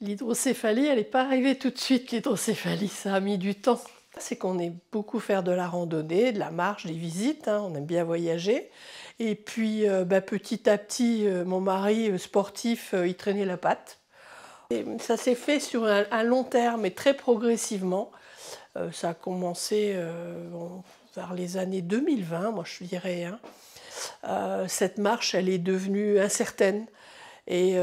L'hydrocéphalie, elle n'est pas arrivée tout de suite, l'hydrocéphalie, ça a mis du temps. C'est qu'on aime beaucoup faire de la randonnée, de la marche, des visites, hein, on aime bien voyager. Et puis petit à petit, mon mari sportif, il traînait la patte. Et ça s'est fait sur un long terme et très progressivement. Ça a commencé vers les années 2020, moi je dirais, hein. Cette marche, elle est devenue incertaine. Et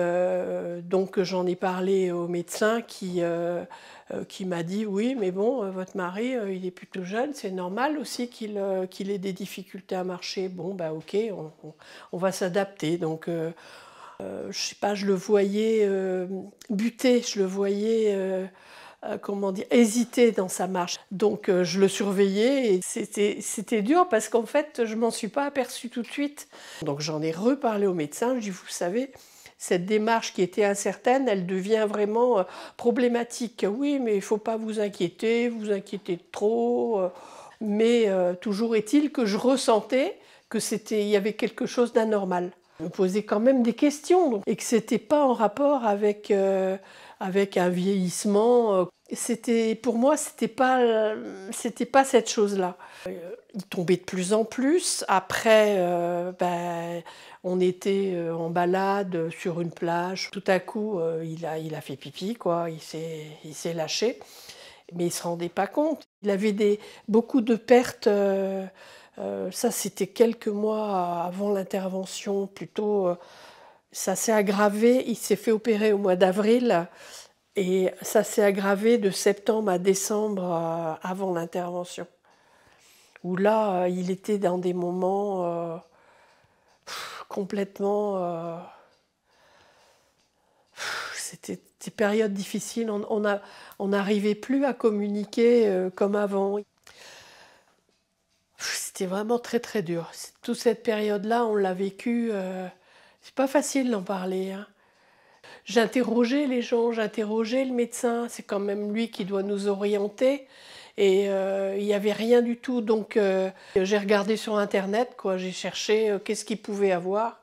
donc j'en ai parlé au médecin qui m'a dit oui, mais bon, votre mari, il est plutôt jeune, c'est normal aussi qu'il ait des difficultés à marcher. Bon, bah ok, on va s'adapter. Donc je sais pas, je le voyais buter, je le voyais comment dire, hésiter dans sa marche. Donc je le surveillais et c'était dur parce qu'en fait, je m'en suis pas aperçue tout de suite. Donc j'en ai reparlé au médecin, je lui ai dit, vous savez, cette démarche qui était incertaine, elle devient vraiment problématique. Oui, mais il ne faut pas vous inquiéter trop. Mais toujours est-il que je ressentais il y avait quelque chose d'anormal. Je me posais quand même des questions et que ce n'était pas en rapport avec un vieillissement. Pour moi, c'était pas cette chose-là. Il tombait de plus en plus. Après, on était en balade sur une plage. Tout à coup, il a fait pipi, quoi. Il s'est lâché, mais il se rendait pas compte. Il avait beaucoup de pertes. Ça, c'était quelques mois avant l'intervention. Plutôt, ça s'est aggravé. Il s'est fait opérer au mois d'avril. Et ça s'est aggravé de septembre à décembre avant l'intervention. Où là, il était dans des moments complètement... c'était des périodes difficiles. On n'arrivait plus à communiquer comme avant. C'était vraiment très très dur. Toute cette période-là, on l'a vécue. C'est pas facile d'en parler, hein. J'interrogeais les gens, j'interrogeais le médecin, c'est quand même lui qui doit nous orienter. Et il n'y avait rien du tout, donc j'ai regardé sur Internet, quoi. J'ai cherché qu'est-ce qu'il pouvait avoir.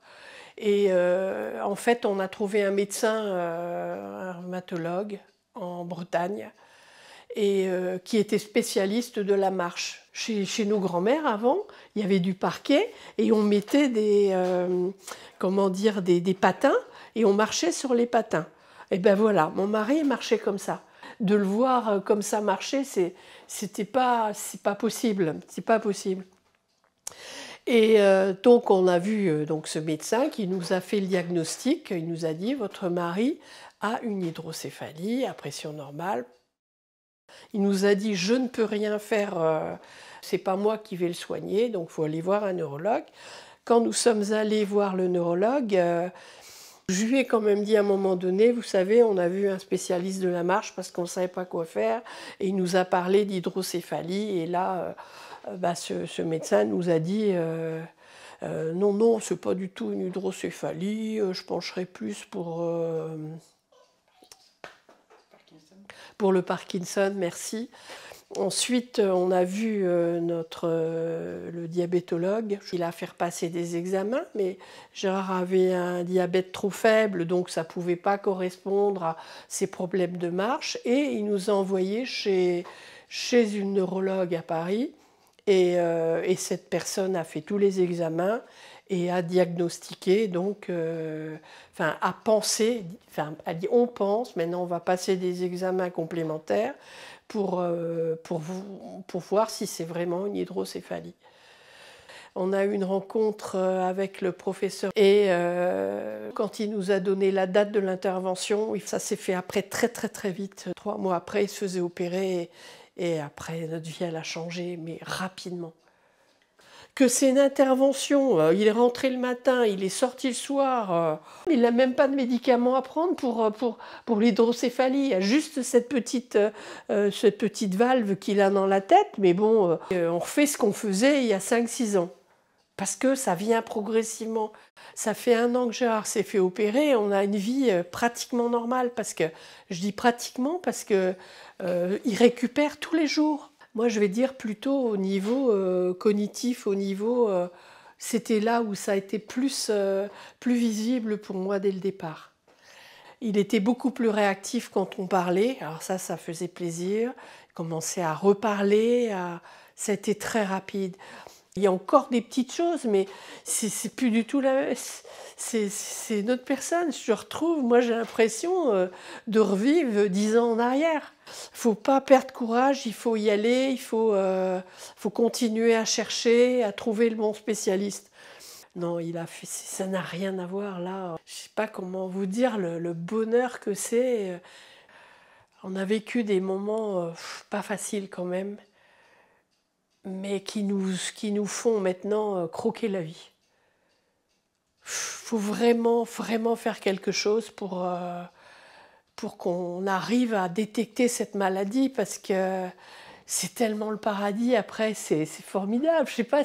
Et en fait, on a trouvé un médecin, un rhumatologue en Bretagne, et qui était spécialiste de la marche. Chez nos grands-mères, avant, il y avait du parquet et on mettait comment dire, des patins et on marchait sur les patins. Et ben voilà, mon mari marchait comme ça. De le voir comme ça marcher, c'est pas possible, c'est pas possible. Et donc on a vu donc ce médecin qui nous a fait le diagnostic. Il nous a dit votre mari a une hydrocéphalie à pression normale. Il nous a dit je ne peux rien faire, c'est pas moi qui vais le soigner, donc il faut aller voir un neurologue. Quand nous sommes allés voir le neurologue, je lui ai quand même dit à un moment donné, vous savez, on a vu un spécialiste de la marche parce qu'on ne savait pas quoi faire, et il nous a parlé d'hydrocéphalie, et là, ce médecin nous a dit non, non, c'est pas du tout une hydrocéphalie, je pencherai plus pour le Parkinson, merci. Ensuite, on a vu le diabétologue. Il a fait repasser des examens, mais Gérard avait un diabète trop faible, donc ça ne pouvait pas correspondre à ses problèmes de marche. Et il nous a envoyés chez une neurologue à Paris. Et cette personne a fait tous les examens et a diagnostiqué, donc, a pensé, a dit on pense, maintenant on va passer des examens complémentaires pour voir si c'est vraiment une hydrocéphalie. On a eu une rencontre avec le professeur et quand il nous a donné la date de l'intervention, ça s'est fait après très très très vite. 3 mois après, il se faisait opérer et après notre vie elle a changé, mais rapidement. Que c'est une intervention, il est rentré le matin, il est sorti le soir, il n'a même pas de médicaments à prendre pour l'hydrocéphalie, il y a juste cette petite valve qu'il a dans la tête, mais bon, on refait ce qu'on faisait il y a 5-6 ans, parce que ça vient progressivement. Ça fait 1 an que Gérard s'est fait opérer, on a une vie pratiquement normale, parce que, je dis pratiquement, parce qu'il récupère tous les jours. Moi, je vais dire plutôt au niveau cognitif, c'était là où ça a été plus visible pour moi dès le départ. Il était beaucoup plus réactif quand on parlait, alors ça faisait plaisir. Il commençait à reparler, c'était très rapide. Il y a encore des petites choses, mais c'est plus du tout c'est une autre personne. Je retrouve, moi j'ai l'impression de revivre 10 ans en arrière. Il ne faut pas perdre courage, il faut y aller, faut continuer à chercher, à trouver le bon spécialiste. Non, ça n'a rien à voir là. Je ne sais pas comment vous dire le bonheur que c'est. On a vécu des moments pas faciles quand même, mais qui nous font maintenant croquer la vie. Faut vraiment, vraiment faire quelque chose pour qu'on arrive à détecter cette maladie, parce que c'est tellement le paradis après, c'est formidable. Je sais pas,